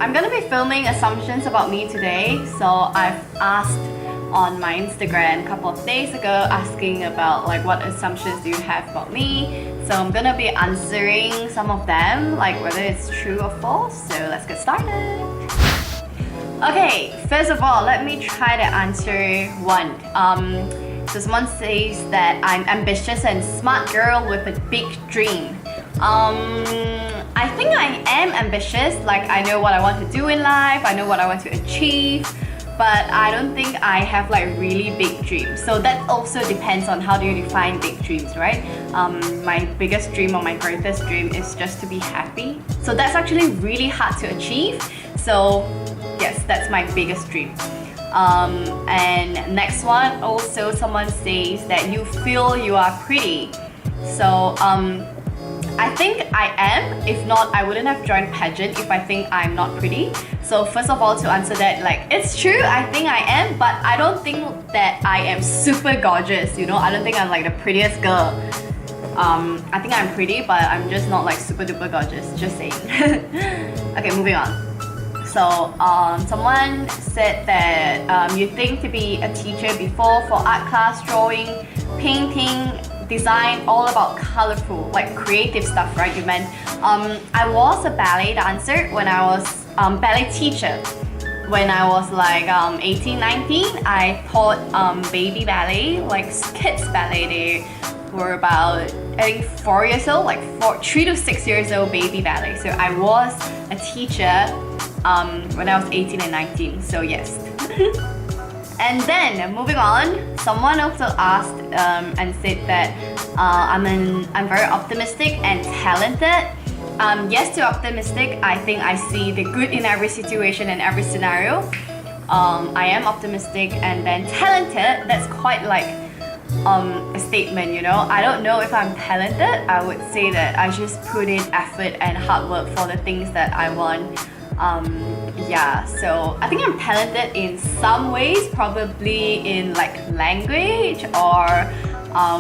I'm gonna be filming assumptions about me today. So I've asked on my Instagram a couple of days ago asking about like what assumptions do you have about me. So I'm gonna be answering some of them, like whether it's true or false. So let's get started. Okay, first of all, let me try to answer one. So someone says that I'm ambitious and smart girl with a big dream. I think I am ambitious, like I know what I want to do in life, I know what I want to achieve, but I don't think I have like really big dreams. So that also depends on how do you define big dreams, right? My biggest dream or my greatest dream is just to be happy. So that's actually really hard to achieve. So yes, that's my biggest dream. And next one, also someone says that you feel you are pretty. So I think I am. If not, I wouldn't have joined pageant if I think I'm not pretty. So first of all, to answer that, like it's true, I think I am, but I don't think that I am super gorgeous, you know? I don't think I'm like the prettiest girl. I think I'm pretty, but I'm just not like super duper gorgeous, just saying. Okay, moving on. So someone said that you think to be a teacher before for art class, drawing, painting, design, all about colorful, like creative stuff, right? You meant I was a ballet dancer when I was ballet teacher. When I was like 18, 19, I taught baby ballet, like kids ballet. They were about, I think 4 years old, like 3 to 6 years old baby ballet. So I was a teacher when I was 18 and 19, so yes. And then moving on, someone also asked and said that I'm very optimistic and talented. Yes, to optimistic, I think I see the good in every situation and every scenario. I am optimistic, and then talented, that's quite like a statement, you know. I don't know if I'm talented. I would say that I just put in effort and hard work for the things that I want. Yeah, so I think I'm talented in some ways, probably in like language or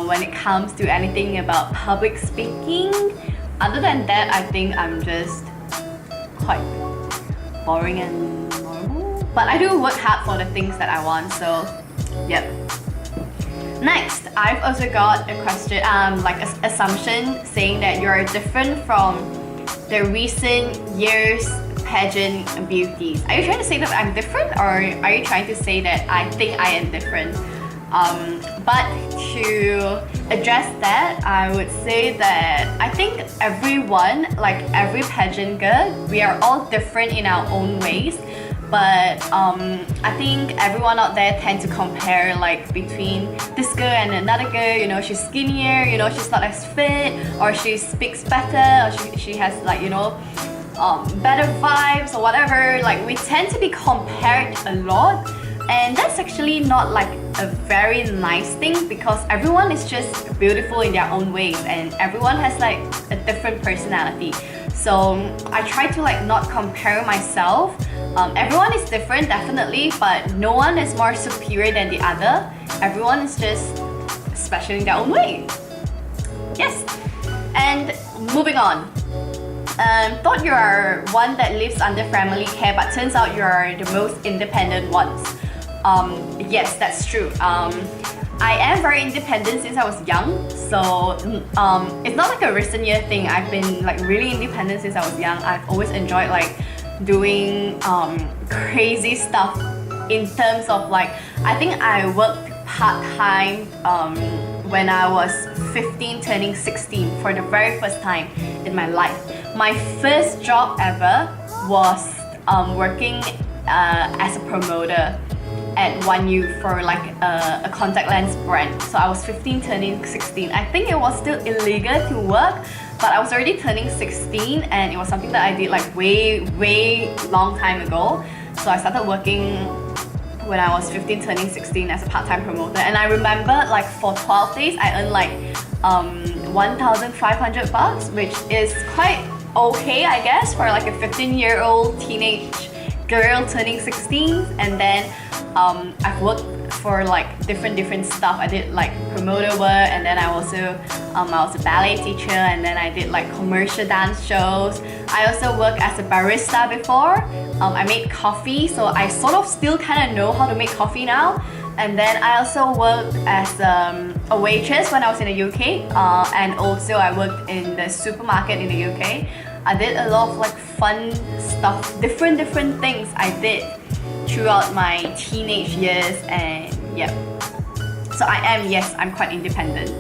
when it comes to anything about public speaking. Other than that, I think I'm just quite boring and normal. But I do work hard for the things that I want, so yep. Next, I've also got a question, like an assumption saying that you're different from the recent years pageant beauties. Are you trying to say that I'm different, or are you trying to say that I think I am different? But to address that, I would say that I think everyone, like every pageant girl, we are all different in our own ways. But I think everyone out there tend to compare like between this girl and another girl, you know, she's skinnier, you know, she's not as fit, or she speaks better, or she has like, you know, better vibes or whatever. Like we tend to be compared a lot, and that's actually not like a very nice thing, because everyone is just beautiful in their own ways and everyone has like a different personality. So I try to like not compare myself. Everyone is different, definitely, but no one is more superior than the other. Everyone is just special in their own way. Yes. And moving on. Thought you are one that lives under family care, but turns out you are the most independent ones. Yes, that's true. I am very independent since I was young, so it's not like a recent year thing. I've been like really independent since I was young. I've always enjoyed like doing crazy stuff in terms of like, I think I worked part-time when I was 15 turning 16 for the very first time in my life. My first job ever was working as a promoter at 1U for like a contact lens brand. So I was 15 turning 16. I think it was still illegal to work, but I was already turning 16, and it was something that I did like way long time ago. So I started working when I was 15 turning 16 as a part-time promoter, and I remember like for 12 days I earned like 1,500 bucks, which is quite okay, I guess, for like a 15-year-old teenage girl turning 16. And then I've worked for like different stuff. I did like promoter work, and then I was a ballet teacher, and then I did like commercial dance shows. I also worked as a barista before. I made coffee, so I sort of still kind of know how to make coffee now. And then I also worked as a waitress when I was in the UK, and also I worked in the supermarket in the UK. I did a lot of like fun stuff, different things I did throughout my teenage years, and yeah. So I'm quite independent.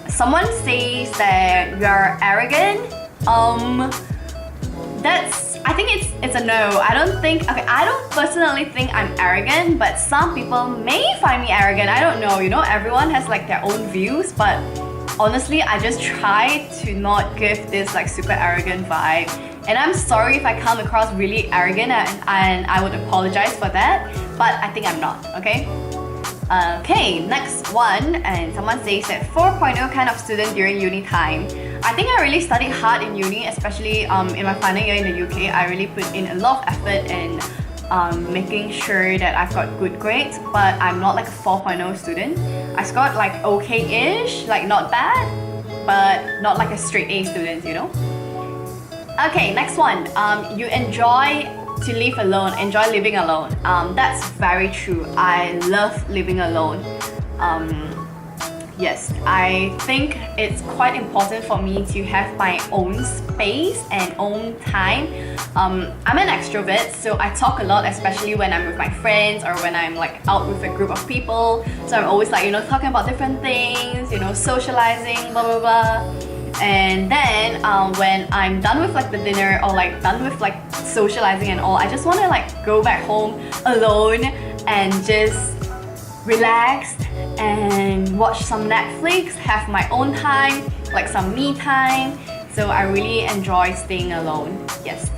Someone says that you're arrogant. I think it's a no. I don't personally think I'm arrogant, but some people may find me arrogant. I don't know, everyone has like their own views, but honestly, I just try to not give this like super arrogant vibe. And I'm sorry if I come across really arrogant, and I would apologize for that, but I think I'm not, okay? Okay, next one, and someone says that 4.0 kind of student during uni time. I think I really studied hard in uni, especially in my final year in the UK. I really put in a lot of effort in making sure that I've got good grades, but I'm not like a 4.0 student. I scored like okay-ish, like not bad, but not like a straight A student, Okay, next one. You enjoy to live alone, enjoy living alone. That's very true. I love living alone. Yes, I think it's quite important for me to have my own space and own time. I'm an extrovert, so I talk a lot, especially when I'm with my friends or when I'm like out with a group of people. So I'm always like, talking about different things, socializing, blah blah blah. And then when I'm done with like the dinner or like done with like socializing and all, I just want to like go back home alone and just relax and watch some Netflix, have my own time, like some me time. So I really enjoy staying alone. Yes.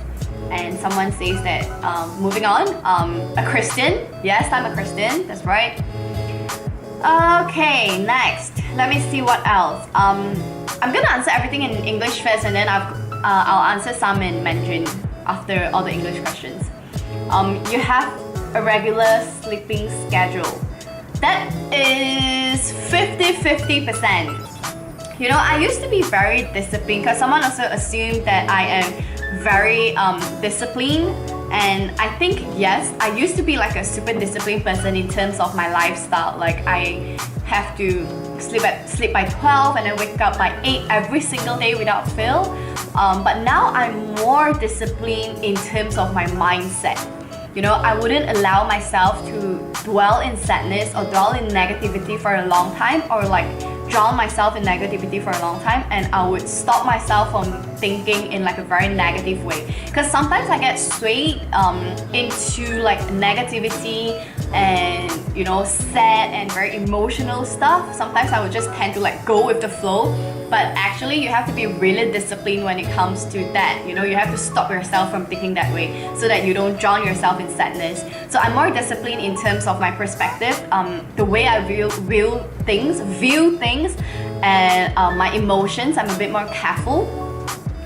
And someone says that, moving on, a Christian. Yes, I'm a Christian, that's right. Okay, next. Let me see what else. I'm gonna answer everything in English first, and then I'll answer some in Mandarin after all the English questions. You have a regular sleeping schedule. That is 50-50%. I used to be very disciplined, because someone also assumed that I am very disciplined, and I think yes, I used to be like a super disciplined person in terms of my lifestyle. Like I have to sleep by 12 and then wake up by 8 every single day without fail. But now I'm more disciplined in terms of my mindset. I wouldn't allow myself to dwell in sadness or dwell in negativity for a long time, or like drown myself in negativity for a long time, and I would stop myself from thinking in like a very negative way. Because sometimes I get swayed into like negativity and sad and very emotional stuff. Sometimes I would just tend to like go with the flow, but actually you have to be really disciplined when it comes to that. You have to stop yourself from thinking that way so that you don't drown yourself in sadness. So I'm more disciplined in terms of my perspective, the way I view things, and my emotions. I'm a bit more careful,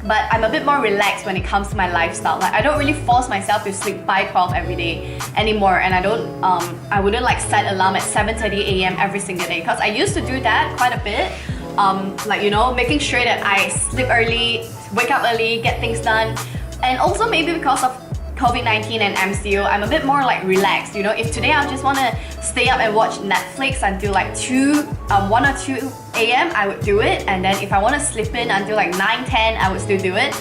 but I'm a bit more relaxed when it comes to my lifestyle. Like I don't really force myself to sleep by 12 every day anymore, and I wouldn't like set alarm at 7:30 a.m. every single day, because I used to do that quite a bit. Making sure that I sleep early, wake up early, get things done. And also maybe because of COVID-19 and MCO, I'm a bit more like relaxed. If today I just want to stay up and watch Netflix until like 1 or 2 a.m., I would do it. And then if I want to sleep in until like 9, 10, I would still do it.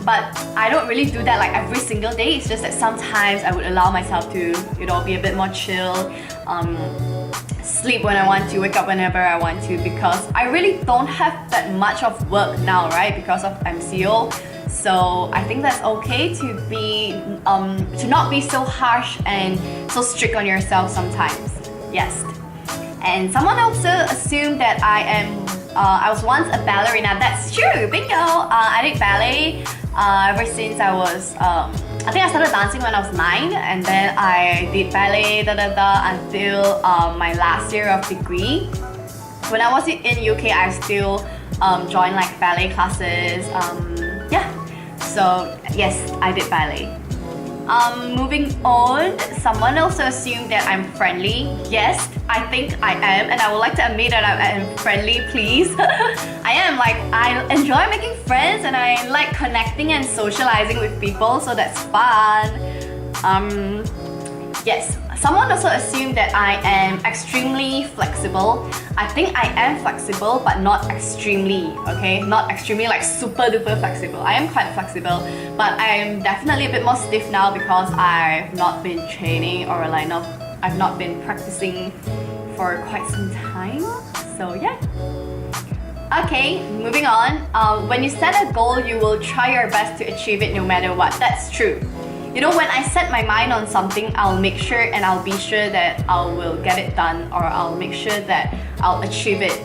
But I don't really do that like every single day. It's just that sometimes I would allow myself to, be a bit more chill, sleep when I want to, wake up whenever I want to, because I really don't have that much of work now, right? Because of MCO. So I think that's okay to not be so harsh and so strict on yourself sometimes. Yes. And someone also assumed that I was once a ballerina. That's true, bingo! I did ballet ever since I was, I think I started dancing when I was 9, and then I did ballet until my last year of degree. When I was in UK, I still joined like ballet classes. So yes, I did ballet. Moving on, someone also assumed that I'm friendly. Yes, I think I am, and I would like to admit that I am friendly, please. I am, like, I enjoy making friends and I like connecting and socializing with people, so that's fun. Yes, someone also assumed that I am extremely flexible. I think I am flexible, but not extremely, okay? Not extremely, like super duper flexible. I am quite flexible, but I am definitely a bit more stiff now because I've not been training or like I've not been practicing for quite some time. So yeah. Okay, moving on. When you set a goal, you will try your best to achieve it no matter what. That's true. You know, when I set my mind on something, I'll make sure and I'll be sure that I will get it done, or I'll make sure that I'll achieve it.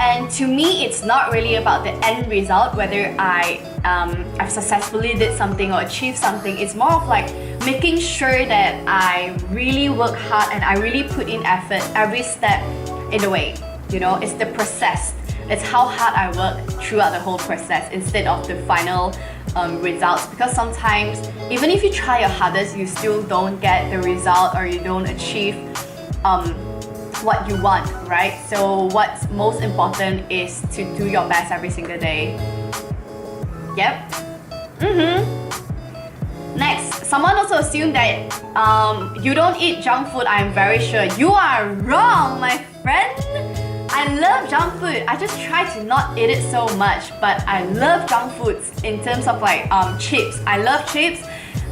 And to me, it's not really about the end result, whether I've successfully did something or achieved something. It's more of like making sure that I really work hard and I really put in effort every step in the way. You know, it's the process. It's how hard I work throughout the whole process instead of the final results, because sometimes even if you try your hardest, you still don't get the result or you don't achieve what you want, right? So what's most important is to do your best every single day. Yep. Next, someone also assumed that you don't eat junk food. I'm very sure. You are wrong, my friend. I love junk food. I just try to not eat it so much, but I love junk foods in terms of like chips. I love chips.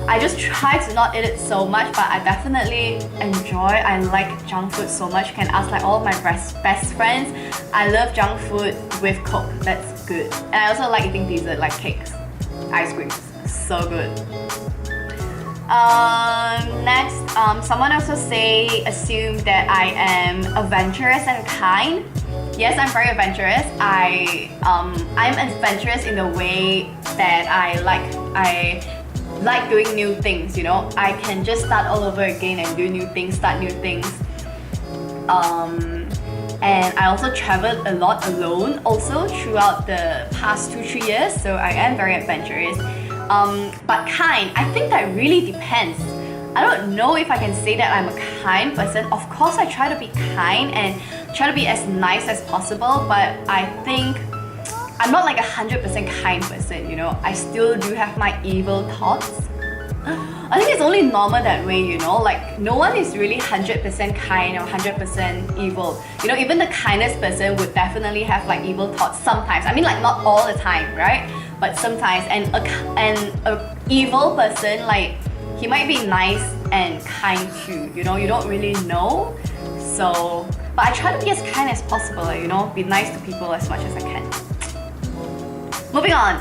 I just try to not eat it so much, but I definitely enjoy. I like junk food so much. You can ask like all of my best friends. I love junk food with Coke. That's good. And I also like eating dessert like cakes, ice creams. So good. Next, someone also assumed that I am adventurous and kind. Yes, I'm very adventurous. I'm adventurous in the way that I like doing new things, you know. I can just start all over again and do new things, start new things. And I also traveled a lot alone also throughout the past 2-3 years, so I am very adventurous. But kind, I think that really depends. I don't know if I can say that I'm a kind person. Of course, I try to be kind and try to be as nice as possible, but I think I'm not like 100% kind person, you know. I still do have my evil thoughts. I think it's only normal that way, you know. Like, no one is really 100% kind or 100% evil. You know, even the kindest person would definitely have like evil thoughts sometimes. I mean, like not all the time, right? But sometimes, and a evil person, like, he might be nice and kind too, you know, you don't really know. So, but I try to be as kind as possible, like, you know, be nice to people as much as I can. Moving on,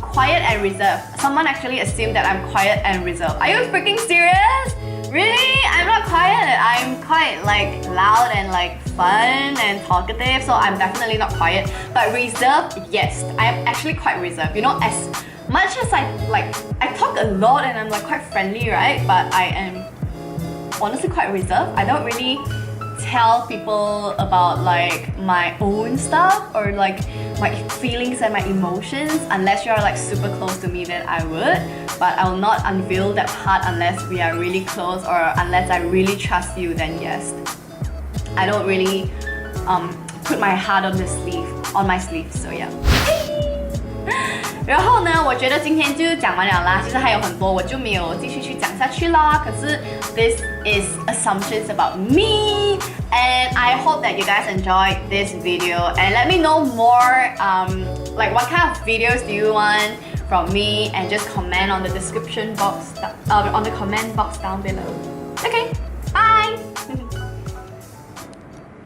quiet and reserved. Someone actually assumed that I'm quiet and reserved. Are you freaking serious? Really? I'm not quiet. I'm quite like loud and like fun and talkative, so I'm definitely not quiet. But reserved, yes, I am actually quite reserved. You know, as much as I talk a lot and I'm like quite friendly, right? But I am honestly quite reserved. I don't really tell people about like my own stuff or like my feelings and my emotions unless you're like super close to me, then I would. But I will not unveil that part unless we are really close or unless I really trust you, then yes. I don't really put my heart on my sleeve, so yeah. 然后呢，我觉得今天就讲完了啦，其实还有很多，我就没有继续去讲下去啦。可是 this is assumptions about me, and I hope that you guys enjoyed this video. And let me know more, like what kind of videos do you want from me, and just comment on the description box, on the comment box down below.